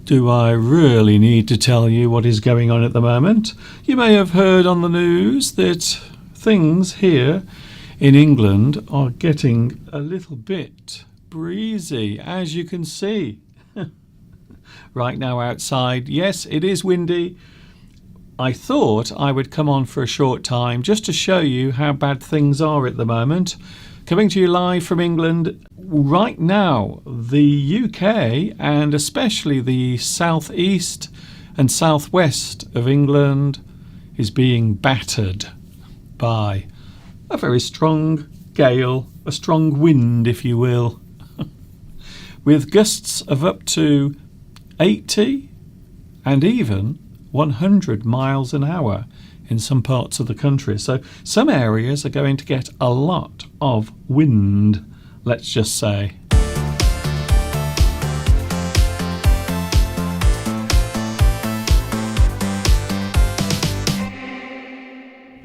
Do I really need to tell you what is going on at the moment? You may have heard on the news that things here in England are getting a little bit breezy, as you can see. Right now outside, yes, it is windy. I thought I would come on for a short time just to show you how bad things are at the moment. Coming to you live from England. Right now, the UK and especially the southeast and southwest of England is being battered by a very strong gale, a strong wind, if you will, with gusts of up to 80 and even 100 miles an hour in some parts of the country. So some areas are going to get a lot of wind, let's just say.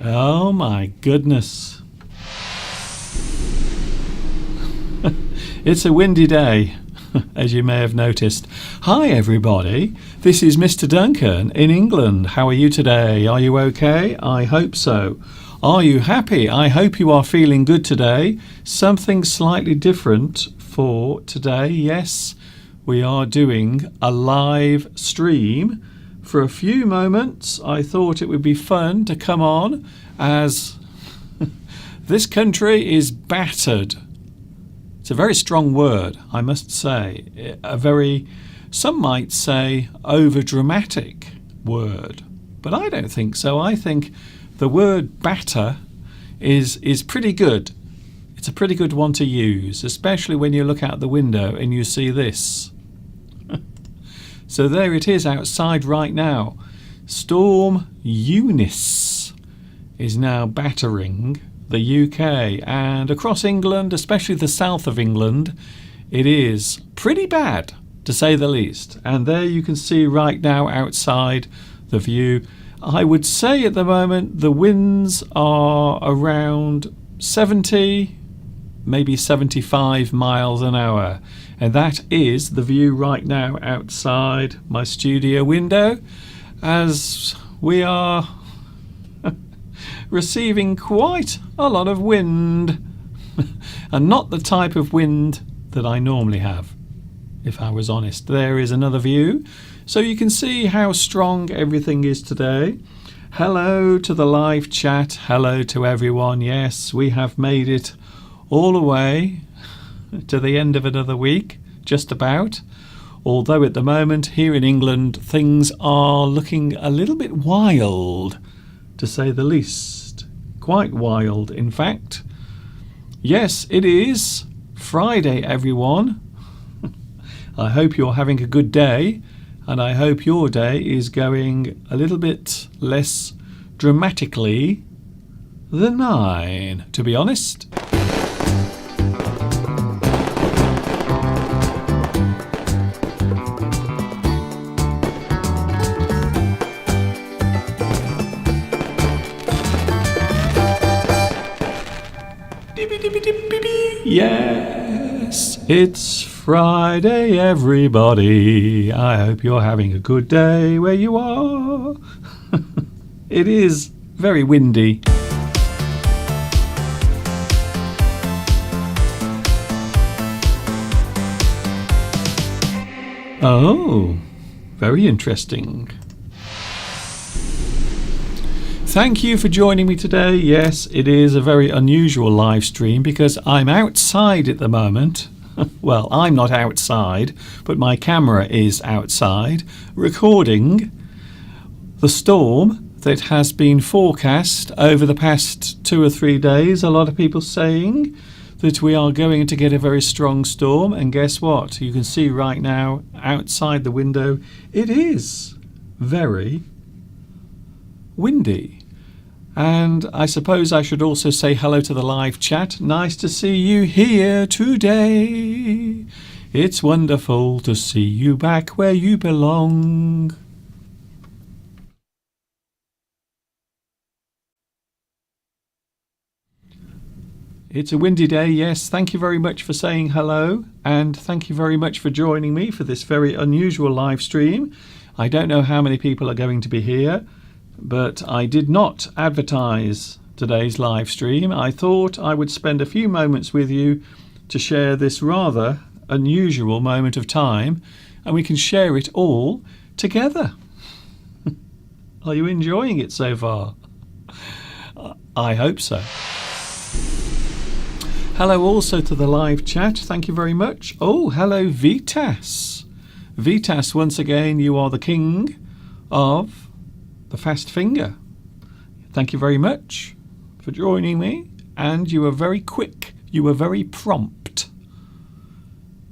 Oh my goodness. It's a windy day, as you may have noticed. Hi everybody, this is Mr. Duncan in England. How are you today? Are you okay? I hope so. Are you happy? I hope you are feeling good today. Something slightly different for today. Yes, we are doing a live stream. For a few moments I thought it would be fun to come on as this country is battered. It's a very strong word, I must say. A very, some might say, over-dramatic word. But I don't think so. I think the word batter is pretty good. It's a pretty good one to use, especially when you look out the window and you see this. So there it is outside right now. Storm Eunice is now battering the UK, and across England, especially the south of England, it is pretty bad, to say the least. And there you can see right now outside the view. I would say at the moment the winds are around 70, maybe 75 miles an hour. And that is the view right now outside my studio window, as we are receiving quite a lot of wind. And not the type of wind that I normally have, if I was honest. There is another view, so you can see how strong everything is today. Hello to the live chat. Hello to everyone. Yes, we have made it all the way to the end of another week, just about. Although at the moment here in England things are looking a little bit wild, to say the least. Quite wild, in fact. Yes, it is Friday, everyone. I hope you're having a good day, and I hope your day is going a little bit less dramatically than mine, to be honest. Yes, it's Friday, everybody. I hope you're having a good day where you are. It is very windy. Oh, very interesting. Thank you for joining me today. Yes, it is a very unusual live stream because I'm outside at the moment. Well, I'm not outside, but my camera is outside recording the storm that has been forecast over the past 2 or 3 days. A lot of people saying that we are going to get a very strong storm, and guess what? You can see right now outside the window it is very windy. And I suppose I should also say hello to the live chat. Nice to see you here today. It's wonderful to see you back where you belong. It's a windy day, yes. Thank you very much for saying hello, and thank you very much for joining me for this very unusual live stream. I don't know how many people are going to be here, but I did not advertise today's live stream. I thought I would spend a few moments with you to share this rather unusual moment of time, and we can share it all together. Are you enjoying it so far? I hope so. Hello also to the live chat. Thank you very much. Oh, hello Vitas. Vitas, once again, you are the king of the fast finger. Thank you very much for joining me. And you were very quick. You were very prompt.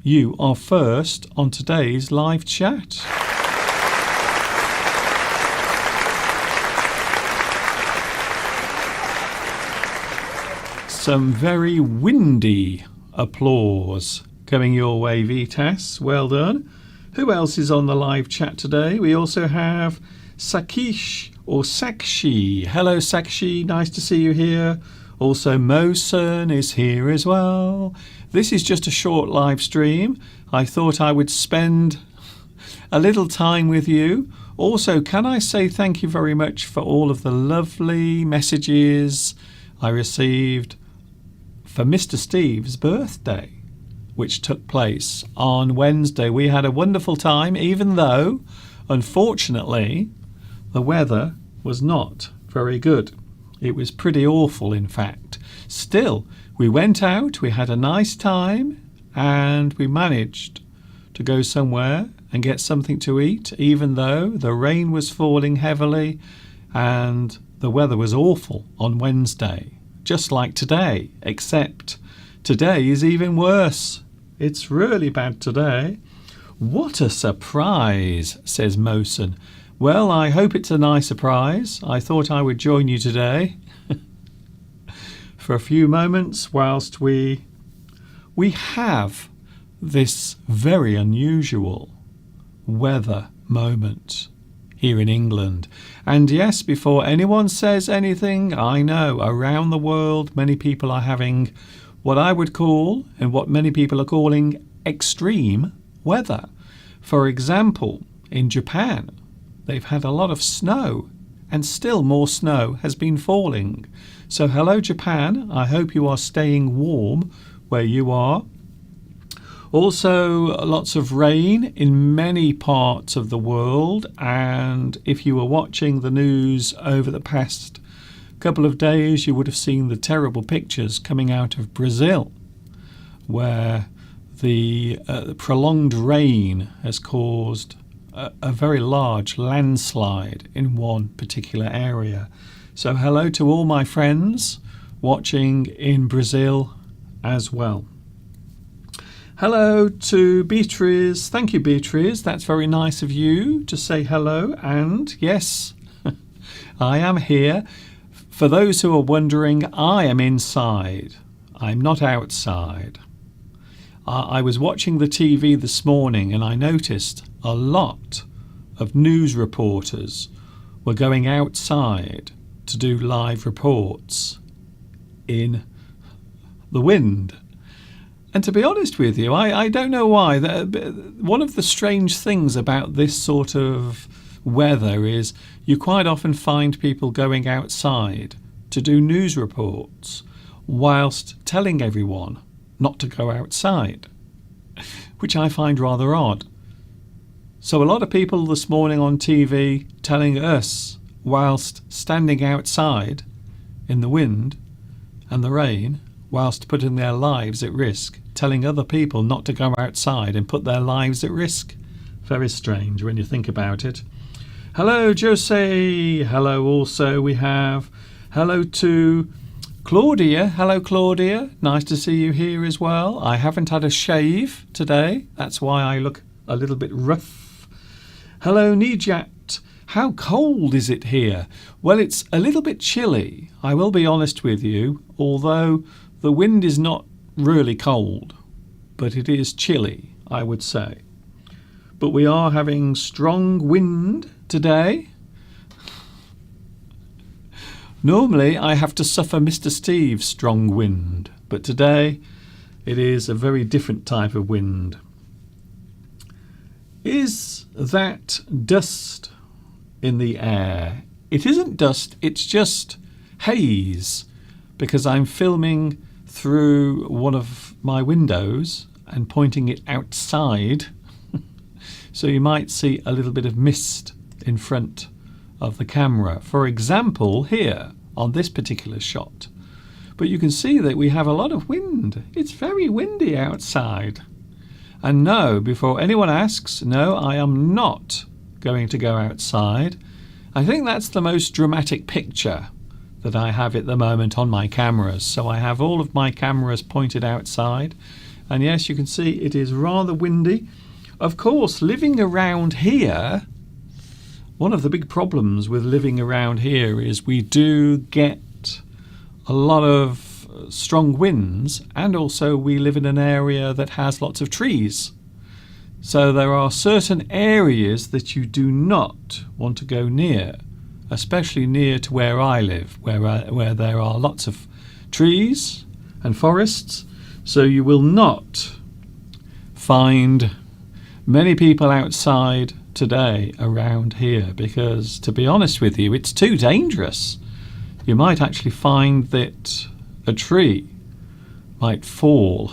You are first on today's live chat. Some very windy applause coming your way, Vitas. Well done. Who else is on the live chat today? We also have Sakish or Sakshi. Hello, Sakshi. Nice to see you here. Also, Mosen is here as well. This is just a short live stream. I thought I would spend a little time with you. Also, can I say thank you very much for all of the lovely messages I received for Mr. Steve's birthday, which took place on Wednesday. We had a wonderful time, even though, unfortunately, the weather was not very good. It was pretty awful, in fact. Still, we went out, we had a nice time, and we managed to go somewhere and get something to eat, even though the rain was falling heavily and the weather was awful on Wednesday. Just like today, except today is even worse. It's really bad today. What a surprise, says Mosen. Well, I hope it's a nice surprise. I thought I would join you today for a few moments whilst we have this very unusual weather moment here in England. And yes, before anyone says anything, I know around the world many people are having what I would call, and what many people are calling, extreme weather. For example, in Japan, they've had a lot of snow, and still more snow has been falling. So hello Japan, I hope you are staying warm where you are. Also, lots of rain in many parts of the world, and if you were watching the news over the past couple of days, you would have seen the terrible pictures coming out of Brazil, where the prolonged rain has caused a very large landslide in one particular area. So hello to all my friends watching in Brazil as well. Hello to Beatrice. Thank you, Beatrice. That's very nice of you to say hello. And yes, I am here. For those who are wondering, I am inside. I'm not outside. I was watching the TV this morning and I noticed a lot of news reporters were going outside to do live reports in the wind. And to be honest with you, I don't know why. One of the strange things about this sort of weather is you quite often find people going outside to do news reports whilst telling everyone not to go outside, which I find rather odd. So a lot of people this morning on TV telling us, whilst standing outside in the wind and the rain, whilst putting their lives at risk, telling other people not to go outside and put their lives at risk. Very strange when you think about it. Hello, Jose. Hello also we have. Hello to Claudia. Hello, Claudia. Nice to see you here as well. I haven't had a shave today. That's why I look a little bit rough. Hello, Nijat. How cold is it here? Well, it's a little bit chilly, I will be honest with you, although the wind is not really cold, but it is chilly, I would say. But we are having strong wind today. Normally I have to suffer Mr. Steve's strong wind, But today it is a very different type of wind. Is that dust in the air? It isn't dust, it's just haze, because I'm filming through one of my windows and pointing it outside. So you might see a little bit of mist in front of the camera. For example, here on this particular shot. But you can see that we have a lot of wind. It's very windy outside. And no, before anyone asks, no, I am not going to go outside. I think that's the most dramatic picture that I have at the moment on my cameras. So I have all of my cameras pointed outside. And yes, you can see it is rather windy. Of course, living around here, one of the big problems with living around here is we do get a lot of strong winds, and also we live in an area that has lots of trees. So there are certain areas that you do not want to go near, especially near to where I live, where there are lots of trees and forests. So you will not find many people outside today around here, because to be honest with you, it's too dangerous. You might actually find that a tree might fall,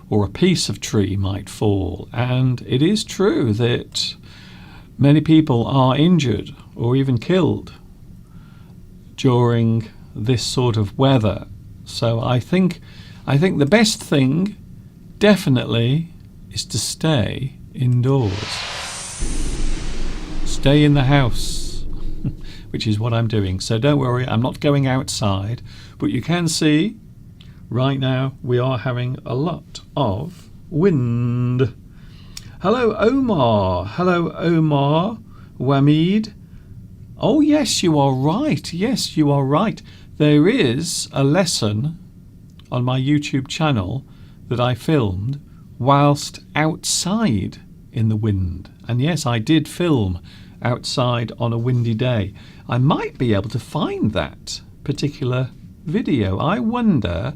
or a piece of tree might fall, and it is true that many people are injured or even killed during this sort of weather. So I think the best thing definitely is to stay indoors. Stay in the house, which is what I'm doing. So don't worry, I'm not going outside. But you can see right now we are having a lot of wind. Hello, Omar. Hello, Omar. Wamid. Oh, yes, you are right. Yes, you are right. There is a lesson on my YouTube channel that I filmed whilst outside in the wind. And yes, I did film outside on a windy day. I might be able to find that particular video. I wonder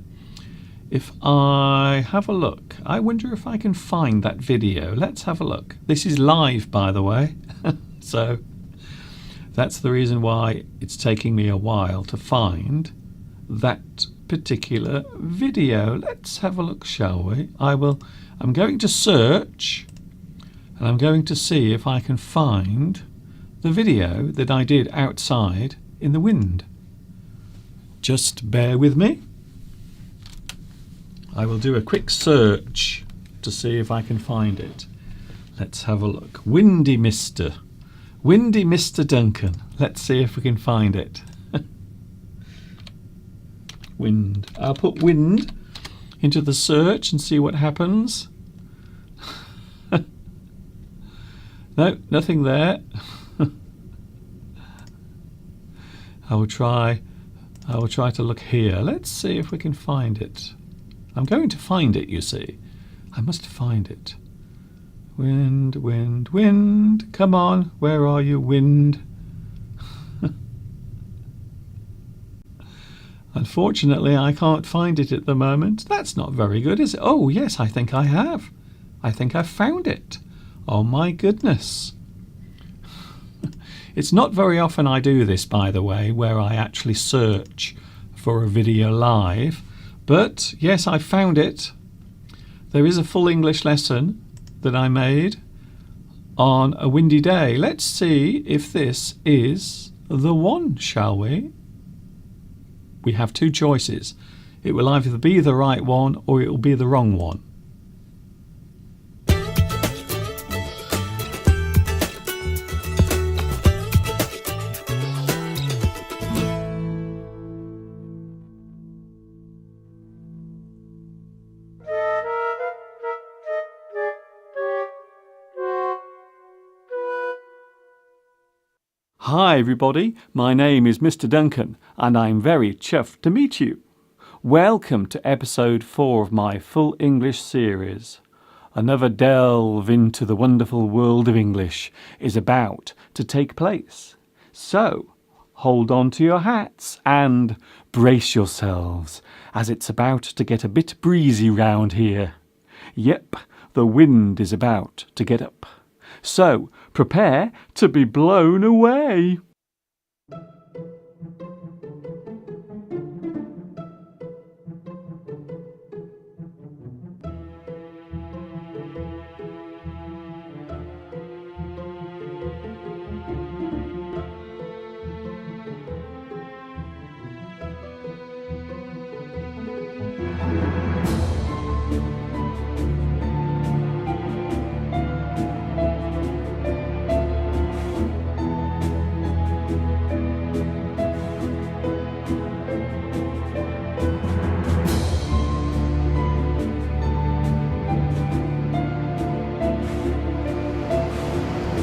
if I have a look. I wonder if I can find that video. Let's have a look. This is live, by the way. So that's the reason why it's taking me a while to find that particular video. Let's have a look, shall we? I'm going to search, and I'm going to see if I can find the video that I did outside in the wind. Just bear with me. I will do a quick search to see if I can find it. Let's have a look. Windy Mr. Duncan. Let's see if we can find it. Wind. I'll put wind into the search and see what happens. No, nothing there. I will try to look here. Let's see if we can find it. I'm going to find it, you see. I must find it. Wind, wind, wind. Come on, where are you, wind? Unfortunately, I can't find it at the moment. That's not very good, is it? Oh, yes, I think I have. I think I've found it. Oh, my goodness. It's not very often I do this, by the way, where I actually search for a video live. But, yes, I found it. There is a full English lesson that I made on a windy day. Let's see if this is the one, shall we? We have two choices. It will either be the right one or it will be the wrong one. Hi everybody, my name is Mr. Duncan and I'm very chuffed to meet you. Welcome to episode 4 of my full English series. Another delve into the wonderful world of English is about to take place. So, hold on to your hats and brace yourselves, as it's about to get a bit breezy round here. Yep, the wind is about to get up. So, prepare to be blown away.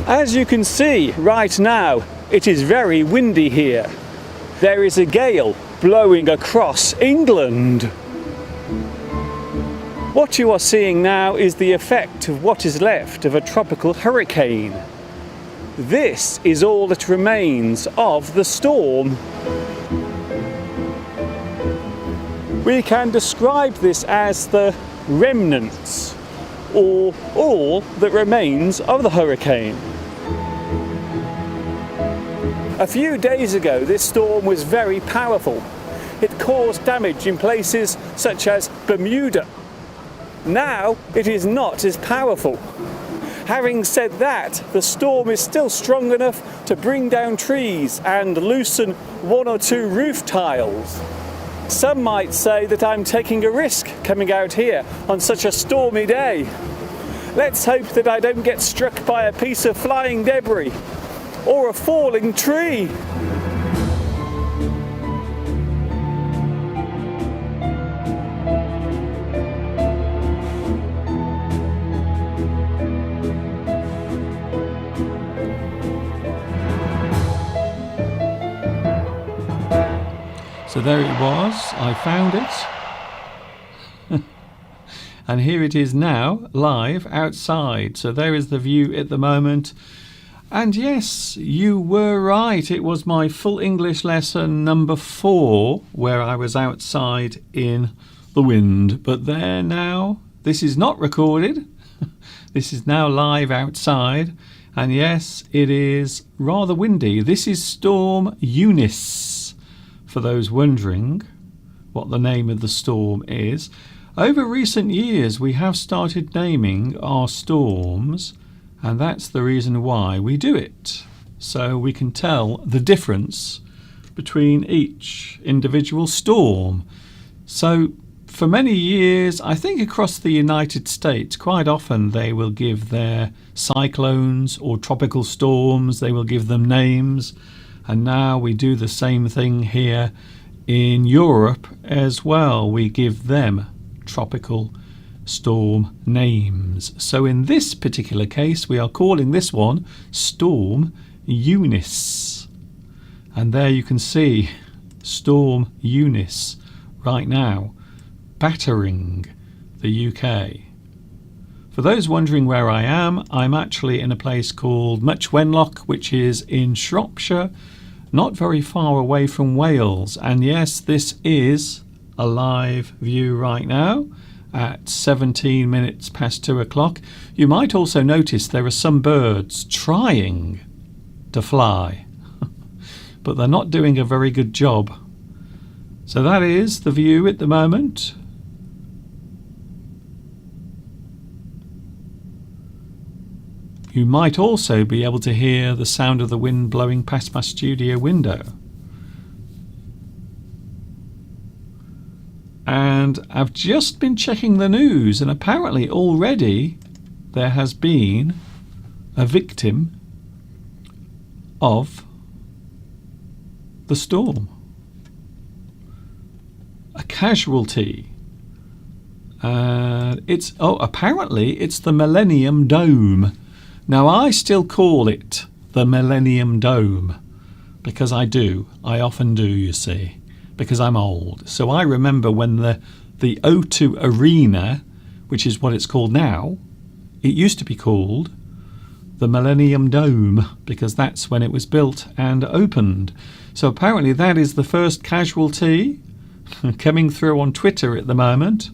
As you can see right now, it is very windy here. There is a gale blowing across England. What you are seeing now is the effect of what is left of a tropical hurricane. This is all that remains of the storm. We can describe this as the remnants, or all that remains of the hurricane. A few days ago, this storm was very powerful. It caused damage in places such as Bermuda. Now it is not as powerful. Having said that, the storm is still strong enough to bring down trees and loosen one or two roof tiles. Some might say that I'm taking a risk coming out here on such a stormy day. Let's hope that I don't get struck by a piece of flying debris or a falling tree. So there it was, I found it. And here it is now, live outside. So there is the view at the moment. And yes, you were right. It was my full English lesson number 4, where I was outside in the wind. But there now, this is not recorded. This is now live outside. And yes, it is rather windy. This is Storm Eunice, for those wondering what the name of the storm is. Over recent years, we have started naming our storms, and that's the reason why we do it. So we can tell the difference between each individual storm. So for many years, I think across the United States, quite often they will give their cyclones or tropical storms, they will give them names. And now we do the same thing here in Europe as well. We give them tropical storm names. So in this particular case, we are calling this one Storm Eunice. And there you can see Storm Eunice right now battering the UK. For those wondering where I am, I'm actually in a place called Much Wenlock, which is in Shropshire, not very far away from Wales. And yes, this is a live view right now at 17 minutes past 2 o'clock. You might also notice there are some birds trying to fly, but they're not doing a very good job. So that is the view at the moment. You might also be able to hear the sound of the wind blowing past my studio window. And I've just been checking the news, and apparently already there has been a victim of the storm. A casualty. Apparently it's the Millennium Dome. Now, I still call it the Millennium Dome because I often do, you see, because I'm old. So I remember when the O2 Arena, which is what it's called now, it used to be called the Millennium Dome, because that's when it was built and opened. So apparently that is the first casualty coming through on Twitter at the moment.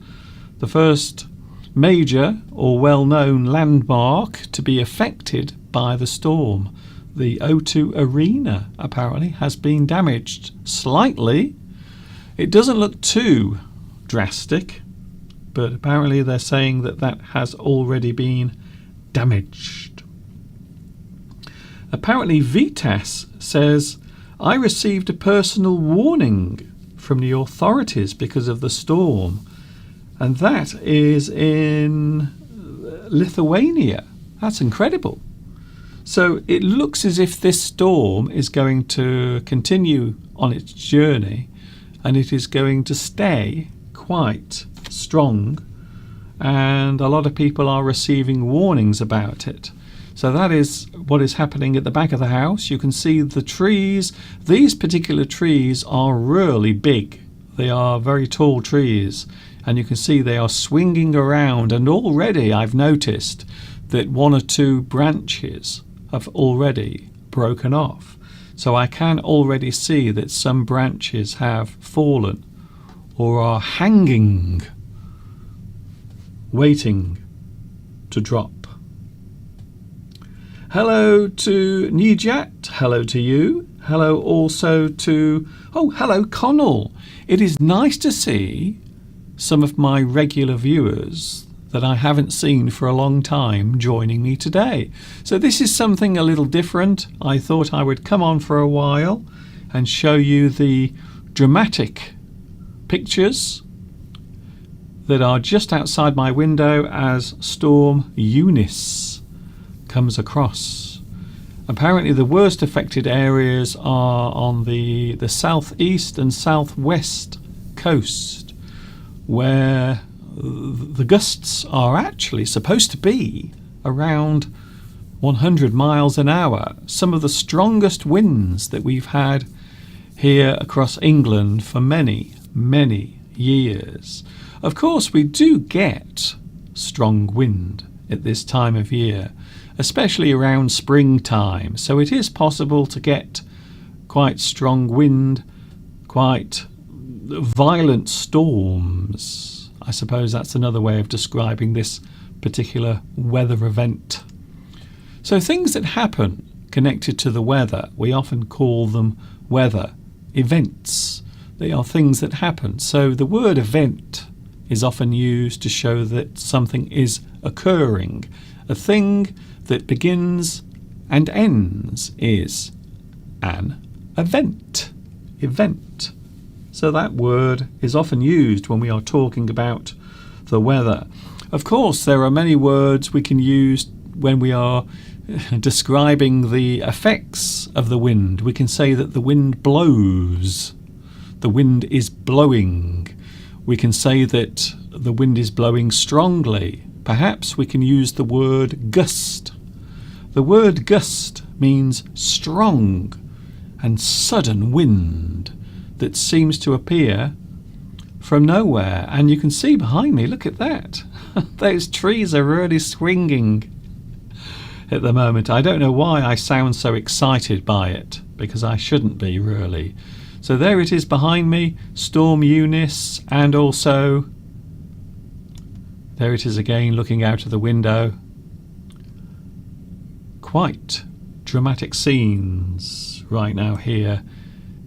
The first major or well-known landmark to be affected by the storm. The O2 Arena apparently has been damaged slightly. It doesn't look too drastic, but apparently they're saying that that has already been damaged. Apparently Vitas says, I received a personal warning from the authorities because of the storm, and that is in Lithuania. That's incredible. So it looks as if this storm is going to continue on its journey, and it is going to stay quite strong, and a lot of people are receiving warnings about it. So that is what is happening at the back of the house. You can see the trees. These particular trees are really big. They are very tall trees, and you can see they are swinging around, and already I've noticed that one or two branches have already broken off. So I can already see that some branches have fallen or are hanging, waiting to drop. Hello to Nijat, hello to you, hello also to, hello Connell. It is nice to see some of my regular viewers that I haven't seen for a long time joining me today. So this is something a little different. I thought I would come on for a while and show you the dramatic pictures that are just outside my window as Storm Eunice comes across. Apparently the worst affected areas are on the southeast and southwest coast, where the gusts are actually supposed to be around 100 miles an hour. Some of the strongest winds that we've had here across England for many, many years. Of course, we do get strong wind at this time of year, especially around springtime. So it is possible to get quite strong wind, quite violent storms. I suppose that's another way of describing this particular weather event. So things that happen connected to the weather, we often call them weather events. They are things that happen. So the word event is often used to show that something is occurring. A thing that begins and ends is an event. Event. So that word is often used when we are talking about the weather. Of course, there are many words we can use when we are describing the effects of the wind. We can say that the wind blows. The wind is blowing. We can say that the wind is blowing strongly. Perhaps we can use the word gust. The word gust means strong and sudden wind that seems to appear from nowhere. And you can see behind me, look at that. Those trees are really swinging at the moment. I don't know why I sound so excited by it, because I shouldn't be really. So there it is behind me, Storm Eunice, and also there it is again looking out of the window. Quite dramatic scenes right now here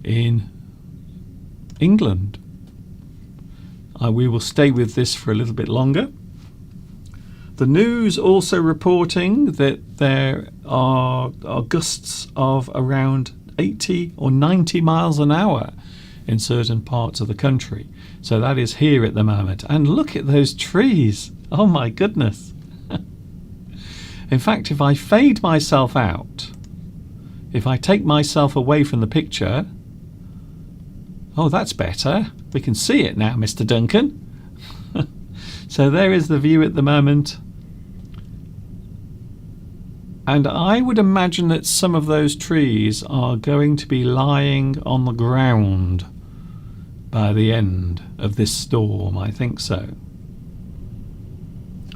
in England. We will stay with this for a little bit longer. The news also reporting that there are gusts of around 80 or 90 miles an hour in certain parts of the country. So that is here at the moment. And look at those trees. Oh my goodness. In fact, if I fade myself out, if I take myself away from the picture, oh, that's better. We can see it now, Mr. Duncan. So there is the view at the moment. And I would imagine that some of those trees are going to be lying on the ground by the end of this storm. I think so.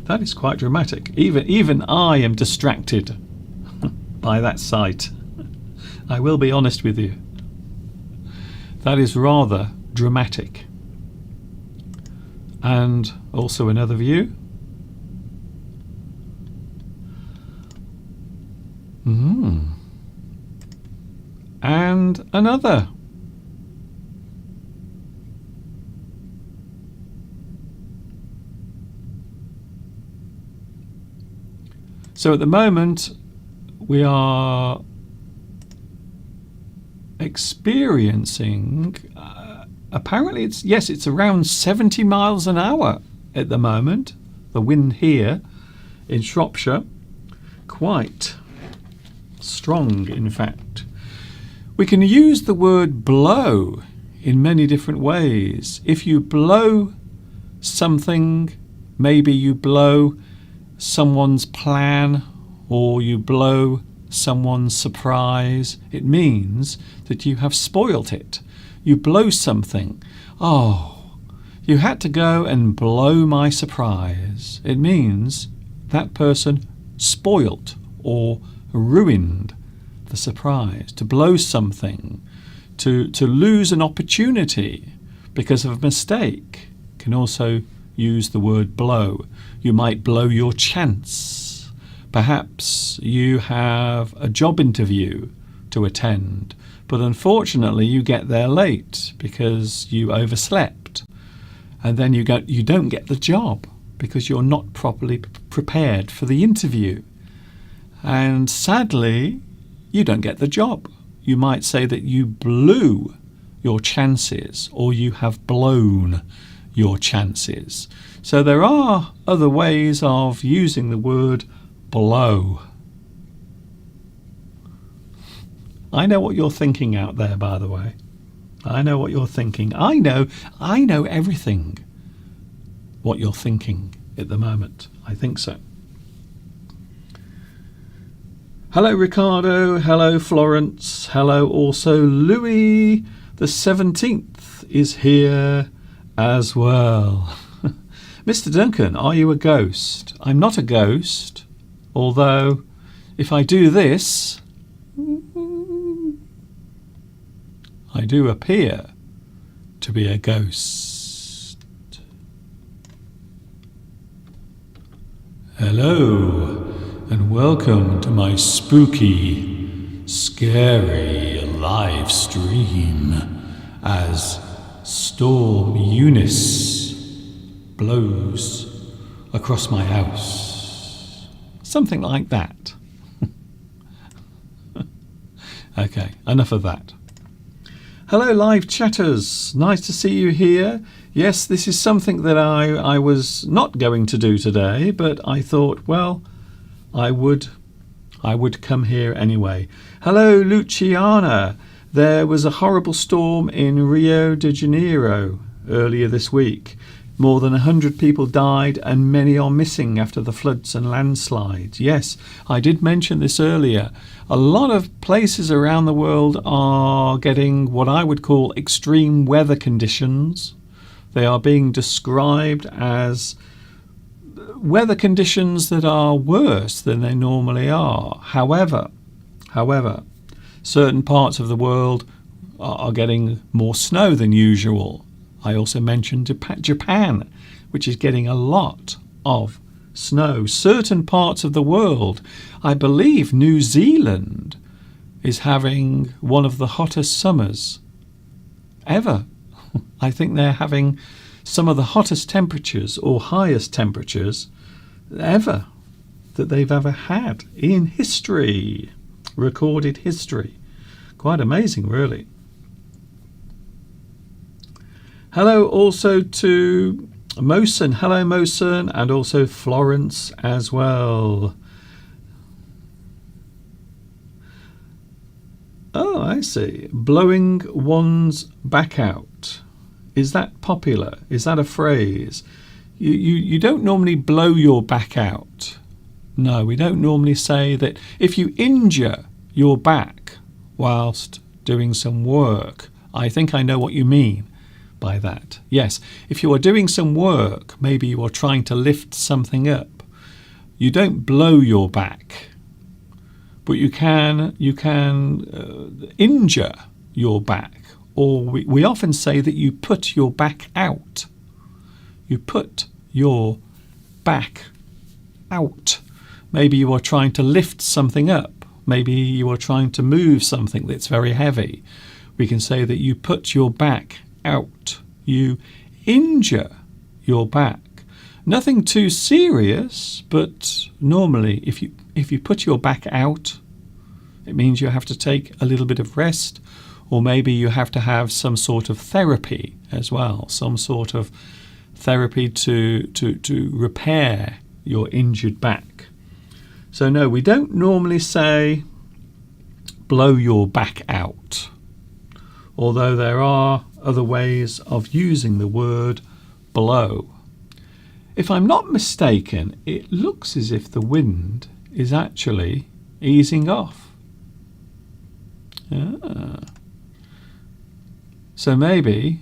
That is quite dramatic. Even I am distracted by that sight. I will be honest with you. That is rather dramatic. And also another view. And another. So at the moment we are experiencing apparently it's around 70 miles an hour at the moment, the wind here in Shropshire. Quite strong, in fact. We can use the word blow in many different ways. If you blow something, maybe you blow someone's plan or you blow someone's surprise, it means that you have spoilt it. You blow something. Oh, you had to go and blow my surprise. It means that person spoilt or ruined the surprise. To blow something, to lose an opportunity because of a mistake, can also use the word blow. You might blow your chance. Perhaps you have a job interview to attend, but unfortunately you get there late because you overslept, and then you don't get the job because you're not properly prepared for the interview. And sadly, you don't get the job. You might say that you blew your chances, or you have blown your chances. So there are other ways of using the word blow. I know what you're thinking out there, by the way. I know what you're thinking. I know everything what you're thinking at the moment. I think so. Hello, Ricardo. Hello, Florence. Hello, also Louis the 17th is here as well. Mr. Duncan, are you a ghost? I'm not a ghost, although if I do this, I do appear to be a ghost. Hello, and welcome to my spooky, scary live stream as Storm Eunice blows across my house. Something like that. Okay, enough of that. Hello, live chatters. Nice to see you here. Yes, this is something that I was not going to do today, but I thought, well, I would come here anyway. Hello, Luciana. There was a horrible storm in Rio de Janeiro earlier this week. More than 100 people died and many are missing after the floods and landslides. Yes, I did mention this earlier. A lot of places around the world are getting what I would call extreme weather conditions. They are being described as weather conditions that are worse than they normally are. However, certain parts of the world are getting more snow than usual. I also mentioned Japan, which is getting a lot of snow. Certain parts of the world, I believe New Zealand is having one of the hottest summers ever. I think they're having some of the hottest temperatures or highest temperatures ever that they've ever had in history, recorded history. Quite amazing, really. Hello also to Mosen. Hello, Mosen, and also Florence as well. Oh, I see. Blowing one's back out. Is that popular? Is that a phrase? You don't normally blow your back out. No, we don't normally say that if you injure your back whilst doing some work. I think I know what you mean by that. Yes, if you are doing some work, maybe you are trying to lift something up, you don't blow your back but you can injure your back, or we often say that you put your back out. You put your back out. Maybe you are trying to lift something up. Maybe you are trying to move something that's very heavy. We can say that you put your back out. You injure your back. Nothing too serious, but normally if you put your back out, it means you have to take a little bit of rest, or maybe you have to have some sort of therapy as well, some sort of therapy to repair your injured back. So no, we don't normally say blow your back out, although there are other ways of using the word blow. If I'm not mistaken, it looks as if the wind is actually easing off. So maybe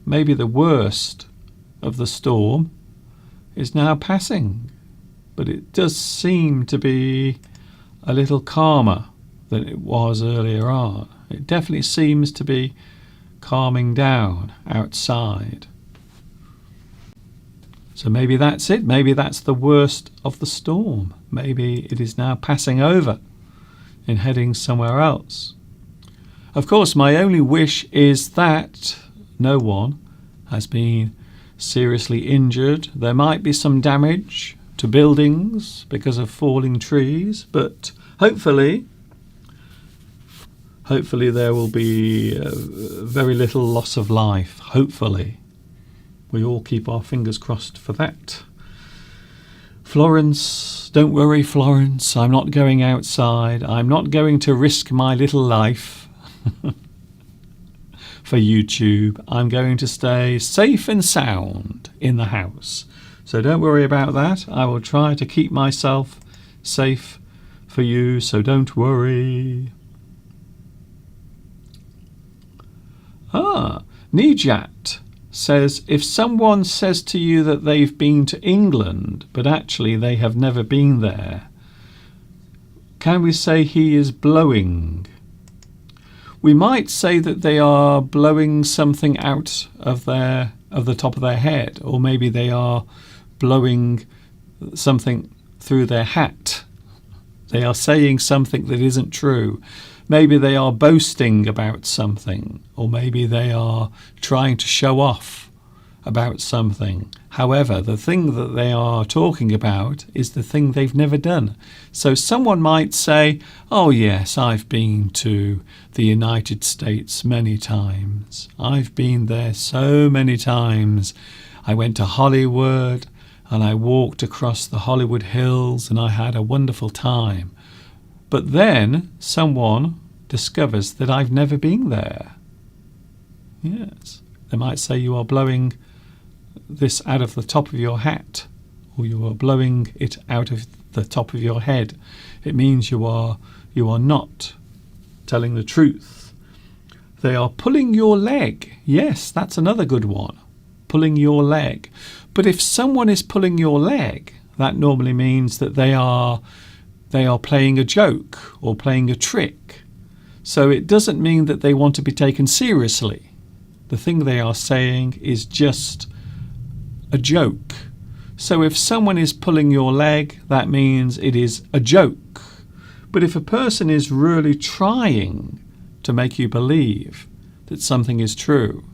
the worst of the storm is now passing, but it does seem to be a little calmer than it was earlier on. It definitely seems to be calming down outside. So maybe that's it. Maybe that's the worst of the storm. Maybe it is now passing over and heading somewhere else. Of course, my only wish is that no one has been seriously injured. There might be some damage to buildings because of falling trees, but hopefully there will be very little loss of life. Hopefully. We all keep our fingers crossed for that. Florence, don't worry, Florence. I'm not going outside. I'm not going to risk my little life for YouTube. I'm going to stay safe and sound in the house. So don't worry about that. I will try to keep myself safe for you, so don't worry. Nijat says, if someone says to you that they've been to England, but actually they have never been there, can we say he is blowing? We might say that they are blowing something out of the top of their head, or maybe they are blowing something through their hat. They are saying something that isn't true. Maybe they are boasting about something, or maybe they are trying to show off about something. However, the thing that they are talking about is the thing they've never done. So someone might say, oh yes, I've been to the United States many times. I've been there so many times. I went to Hollywood and I walked across the Hollywood Hills and I had a wonderful time. But then someone discovers that I've never been there. Yes. They might say you are blowing this out of the top of your hat, or you are blowing it out of the top of your head. It means you are not telling the truth. They are pulling your leg. Yes, that's another good one. Pulling your leg. But if someone is pulling your leg, that normally means that they are playing a joke or playing a trick. So it doesn't mean that they want to be taken seriously. The thing they are saying is just a joke. So if someone is pulling your leg, that means it is a joke. But if a person is really trying to make you believe that something is true,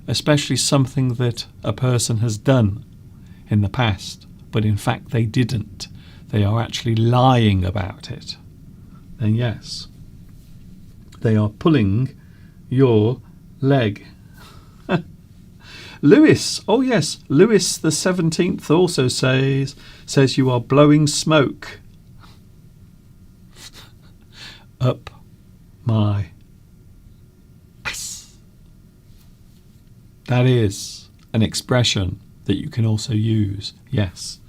especially something that a person has done in the past, but in fact they didn't, they are actually lying about it, then yes, they are pulling your leg. Lewis, oh yes, Lewis the 17th also says you are blowing smoke up my ass. That is an expression that you can also use, yes.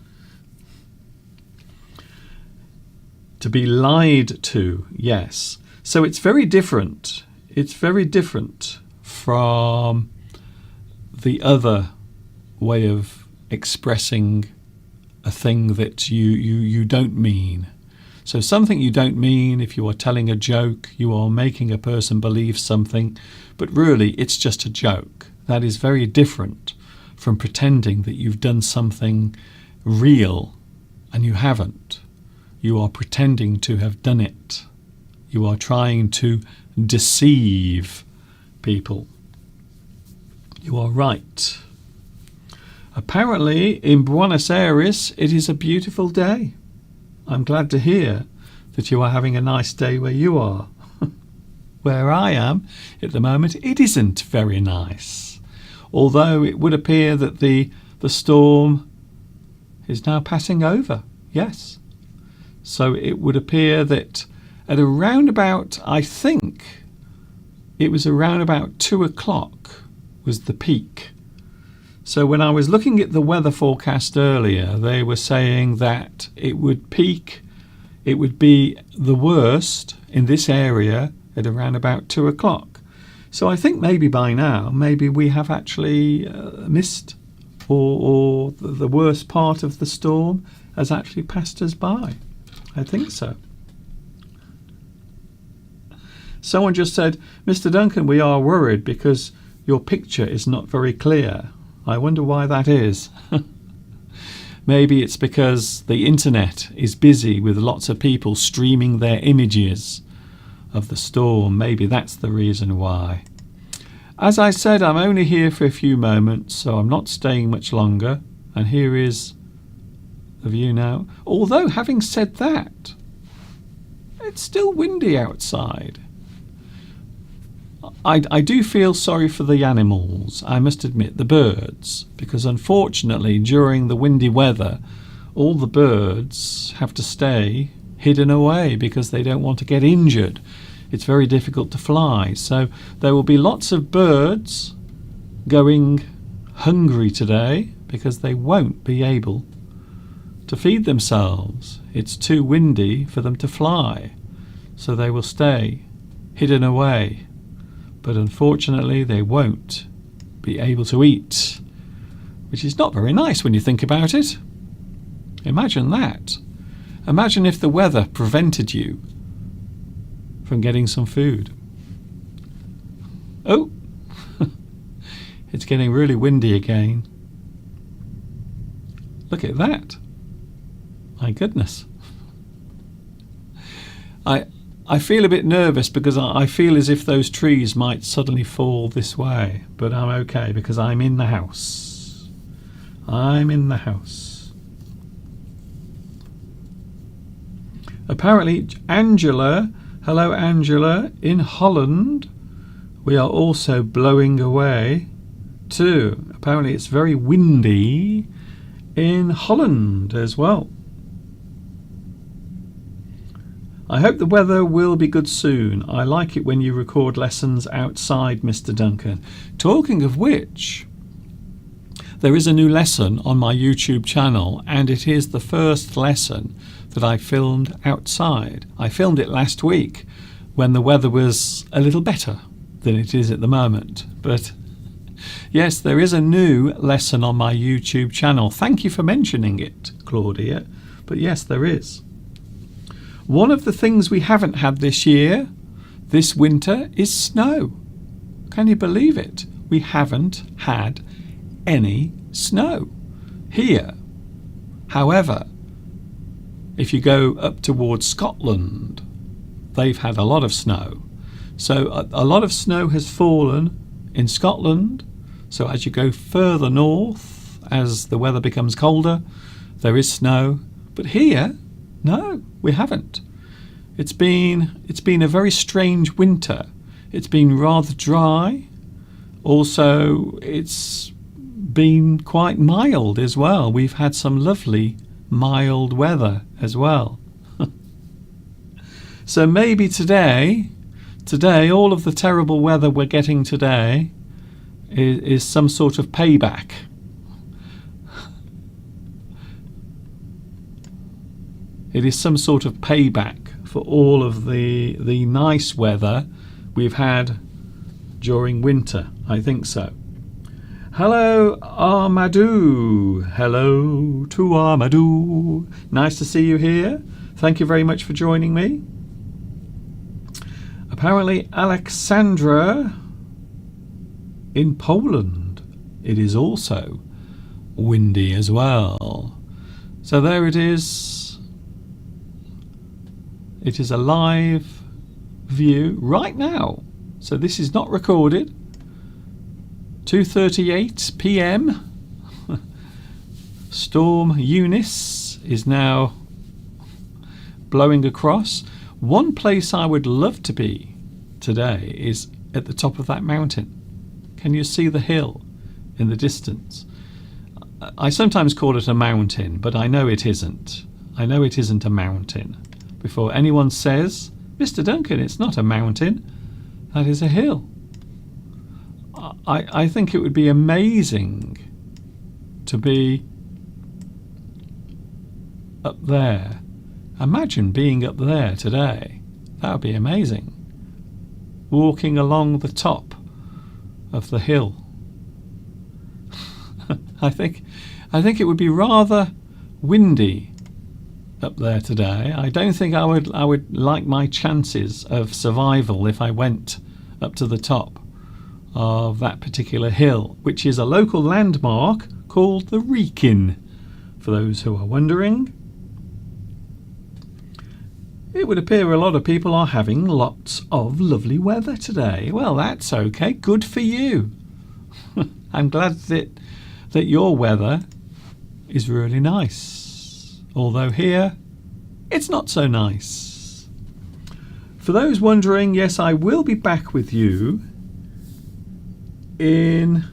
To be lied to, yes. So it's very different. It's very different from the other way of expressing a thing that you don't mean. So something you don't mean. If you are telling a joke, you are making a person believe something, but really it's just a joke. That is very different from pretending that you've done something real and you haven't. You are pretending to have done it. You are trying to deceive people. You are right. Apparently in Buenos Aires it is a beautiful day. I'm glad to hear that you are having a nice day where you are. Where I am at the moment, it isn't very nice. Although it would appear that the storm is now passing over. Yes. So it would appear that at around about, I think it was around about 2 o'clock was the peak. So when I was looking at the weather forecast earlier, they were saying that it would peak, it would be the worst in this area at around about 2 o'clock. So I think maybe by now, maybe we have actually missed, or the worst part of the storm has actually passed us by. I think so. Someone just said, Mr. Duncan, we are worried because your picture is not very clear. I wonder why that is. Maybe it's because the internet is busy with lots of people streaming their images of the storm. Maybe that's the reason why. As I said, I'm only here for a few moments, so I'm not staying much longer. And here is the view now. Although, having said that, it's still windy outside. I do feel sorry for the animals, I must admit, the birds, because unfortunately during the windy weather all the birds have to stay hidden away because they don't want to get injured. It's very difficult to fly, so there will be lots of birds going hungry today because they won't be able to feed themselves. It's too windy for them to fly, so they will stay hidden away. But unfortunately they won't be able to eat, which is not very nice when you think about it. Imagine that. Imagine if the weather prevented you from getting some food. Oh, it's getting really windy again. Look at that. My goodness. I feel a bit nervous because I feel as if those trees might suddenly fall this way, but I'm okay because I'm in the house. I'm in the house. Apparently, Angela, hello Angela, in Holland, we are also blowing away too. Apparently it's very windy in Holland as well. I hope the weather will be good soon. I like it when you record lessons outside, Mr. Duncan. Talking of which, there is a new lesson on my YouTube channel, and it is the first lesson that I filmed outside. I filmed it last week when the weather was a little better than it is at the moment. But yes, there is a new lesson on my YouTube channel. Thank you for mentioning it, Claudia. But yes, there is. One of the things we haven't had this year, this winter, is snow. Can you believe it? We haven't had any snow here. However, if you go up towards Scotland, they've had a lot of snow. So a lot of snow has fallen in Scotland. So as you go further north, as the weather becomes colder, there is snow. But here, no, we haven't. It's been a very strange winter. It's been rather dry. Also, it's been quite mild as well. We've had some lovely mild weather as well. So maybe today, all of the terrible weather we're getting today is some sort of payback. It is some sort of payback for all of the nice weather we've had during winter. I think so. Hello, Armadou. Hello to Armadou. Nice to see you here. Thank you very much for joining me. Apparently, Alexandra in Poland, it is also windy as well. So there it is. It is a live view right now. So this is not recorded. 2:38 p.m. Storm Eunice is now blowing across. One place I would love to be today is at the top of that mountain. Can you see the hill in the distance? I sometimes call it a mountain, but I know it isn't. I know it isn't a mountain. Before anyone says, Mr. Duncan, it's not a mountain, that is a hill. I think it would be amazing to be up there. Imagine being up there today. That would be amazing. Walking along the top of the hill. I think it would be rather windy up there today. I don't think I would like my chances of survival if I went up to the top of that particular hill, which is a local landmark called the Wrekin, for those who are wondering. It would appear a lot of people are having lots of lovely weather today. Well, that's okay. Good for you. I'm glad that your weather is really nice. Although here, it's not so nice. For those wondering, yes, I will be back with you on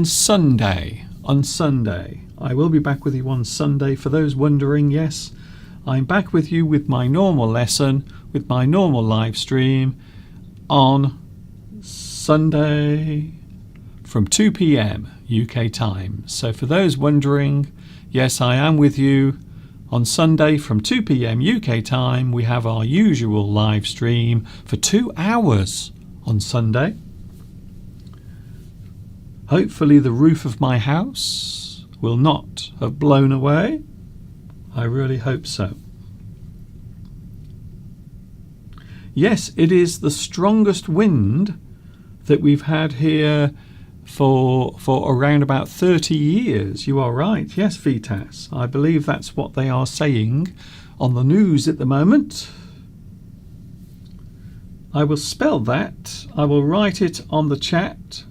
Sunday. On Sunday. I will be back with you on Sunday. For those wondering, yes, I'm back with you with my normal lesson, with my normal live stream on Sunday from 2 p.m. UK time. So for those wondering, yes, I am with you on Sunday from 2 p.m. UK time. We have our usual live stream for 2 hours on Sunday. Hopefully the roof of my house will not have blown away. I really hope so. Yes, it is the strongest wind that we've had here for around about 30 years. You are right. Yes, Vitas. I believe that's what they are saying on the news at the moment. I will spell that. I will write it on the chat.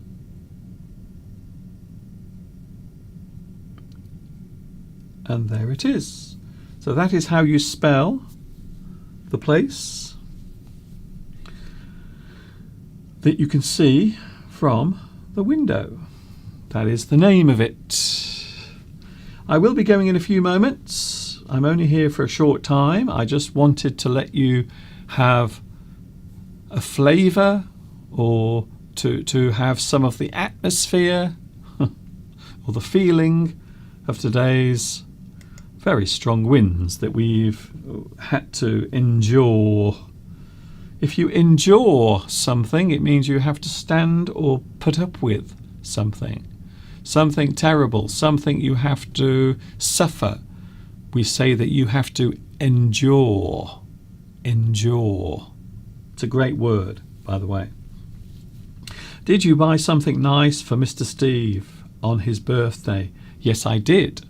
And there it is. So that is how you spell the place that you can see from the window. That is the name of it. I will be going in a few moments. I'm only here for a short time. I just wanted to let you have a flavour or to have some of the atmosphere or the feeling of today's very strong winds that we've had to endure. If you endure something, it means you have to stand or put up with something terrible, something you have to suffer. We say that you have to endure. It's a great word, by the way. Did you buy something nice for Mr. Steve on his birthday? Yes, I did.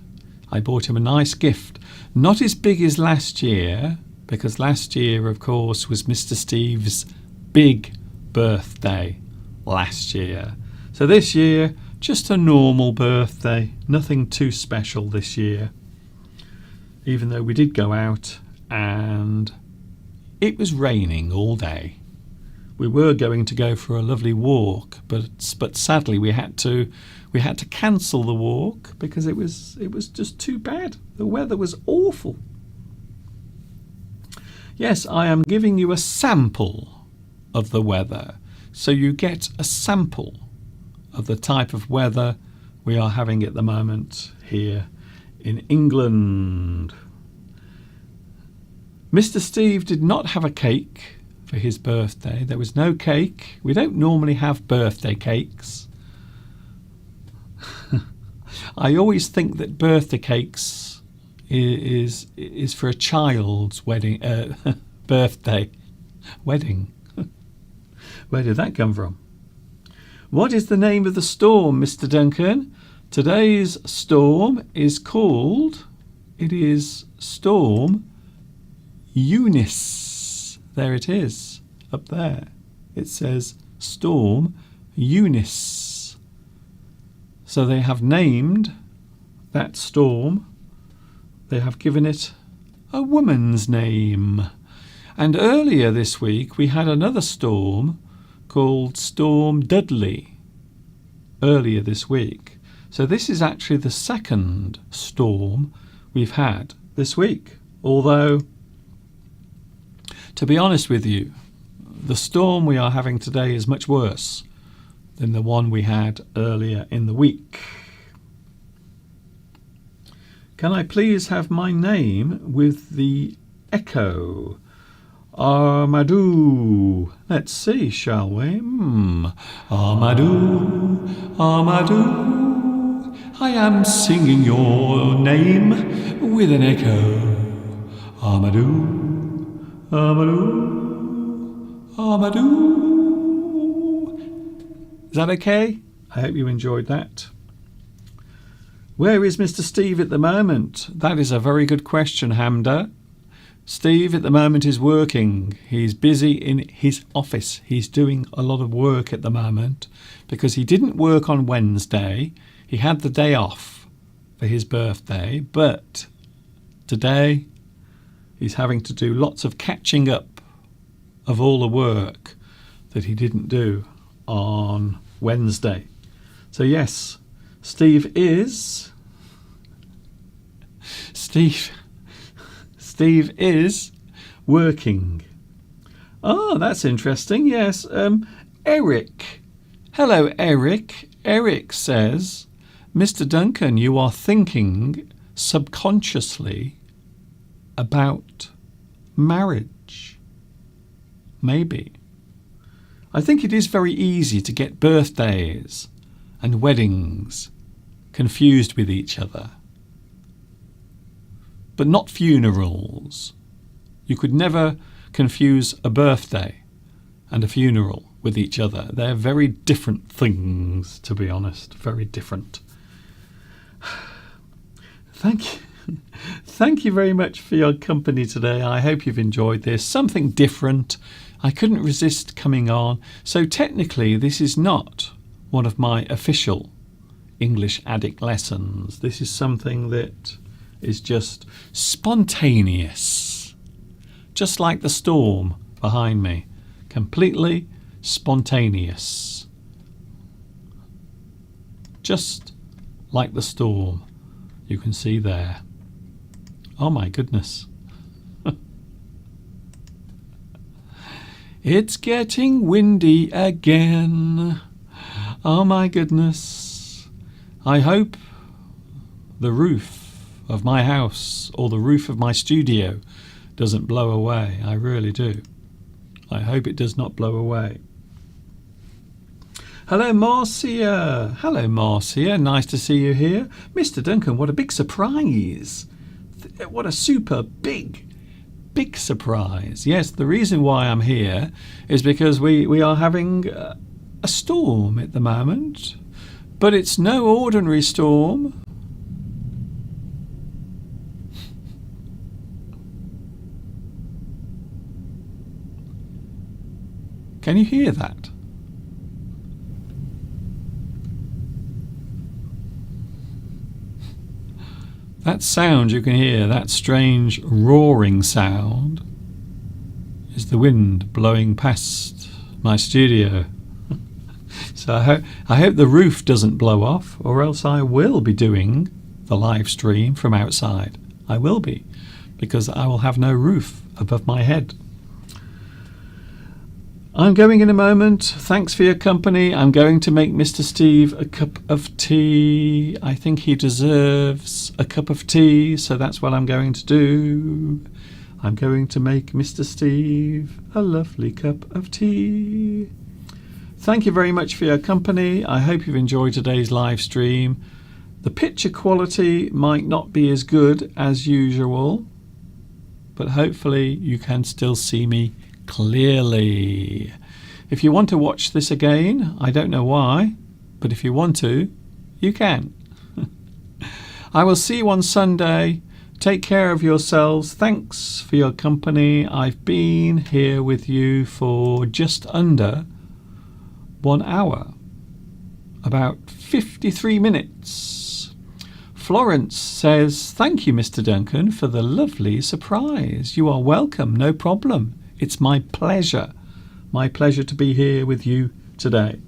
I bought him a nice gift. Not as big as last year, because last year, of course, was Mr. Steve's big birthday last year. So this year, just a normal birthday. Nothing too special this year. Even though we did go out and it was raining all day. We were going to go for a lovely walk, but sadly we had to cancel the walk because it was just too bad. The weather was awful. Yes, I am giving you a sample of the weather, so you get a sample of the type of weather we are having at the moment here in England. Mr. Steve did not have a cake for his birthday. There was no cake. We don't normally have birthday cakes. I always think that birthday cakes is for a child's wedding, birthday, wedding. Where did that come from? What is the name of the storm, Mr. Duncan? Today's storm is called, it is Storm Eunice. There it is, up there. It says Storm Eunice. So they have named that storm, they have given it a woman's name. And earlier this week we had another storm called Storm Dudley. Earlier this week. So this is actually the second storm we've had this week. Although, to be honest with you, the storm we are having today is much worse than the one we had earlier in the week. Can I please have my name with the echo? Armadou. Let's see, shall we? Armadou, Armadou, I am singing your name with an echo. Armadou, Armadou, Armadou. Is that okay? I hope you enjoyed that. Where is Mr. Steve at the moment? That is a very good question, Hamda. Steve at the moment is working. He's busy in his office. He's doing a lot of work at the moment because he didn't work on Wednesday. He had the day off for his birthday, but today he's having to do lots of catching up of all the work that he didn't do on Wednesday. So yes, Steve is working. Oh, that's interesting. Yes. Eric. Hello, Eric. Eric says, Mr. Duncan, you are thinking subconsciously about marriage. Maybe. I think it is very easy to get birthdays and weddings confused with each other. But not funerals. You could never confuse a birthday and a funeral with each other. They're very different things, to be honest. Very different. Thank you. Thank you very much for your company today. I hope you've enjoyed this. Something different. I couldn't resist coming on. So technically, this is not one of my official English Addict lessons. This is something that is just spontaneous. Just like the storm behind me. Completely spontaneous. Just like the storm you can see there. Oh my goodness. It's getting windy again. Oh my goodness. I hope the roof of my house or the roof of my studio doesn't blow away. I really do. I hope it does not blow away. Hello, Marcia. Hello, Marcia. Nice to see you here. Mr. Duncan, what a big surprise. What a super big surprise. Yes, the reason why I'm here is because we are having a storm at the moment. But it's no ordinary storm. Can you hear that? That sound you can hear, that strange roaring sound, is the wind blowing past my studio. So I hope the roof doesn't blow off, or else I will be doing the live stream from outside. I will be, because I will have no roof above my head. I'm going in a moment. Thanks for your company. I'm going to make Mr. Steve a cup of tea. I think he deserves a cup of tea, so that's what I'm going to do. I'm going to make Mr. Steve a lovely cup of tea. Thank you very much for your company. I hope you've enjoyed today's live stream. The picture quality might not be as good as usual, but hopefully you can still see me clearly. If you want to watch this again, I don't know why, but if you want to, you can. I will see you on Sunday. Take care of yourselves. Thanks for your company. I've been here with you for just under 1 hour, about 53 minutes. Florence says, thank you, Mr. Duncan, for the lovely surprise. You are welcome, no problem. It's my pleasure to be here with you today.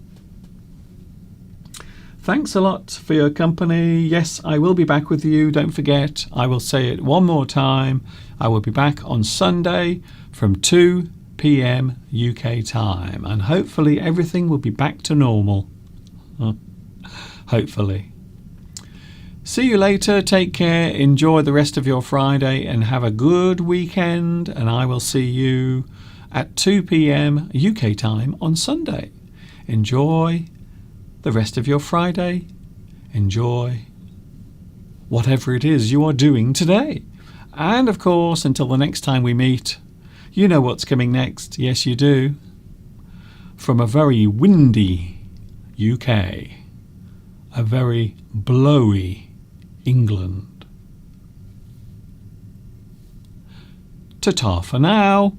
Thanks a lot for your company. Yes, I will be back with you. Don't forget, I will say it one more time. I will be back on Sunday from 2 p.m. UK time, and hopefully everything will be back to normal. Hopefully. See you later. Take care. Enjoy the rest of your Friday and have a good weekend. And I will see you at 2 p.m. UK time on Sunday. Enjoy the rest of your Friday. Enjoy whatever it is you are doing today. And of course, until the next time we meet, you know what's coming next. Yes, you do. From a very windy UK, a very blowy England. Ta-ta for now.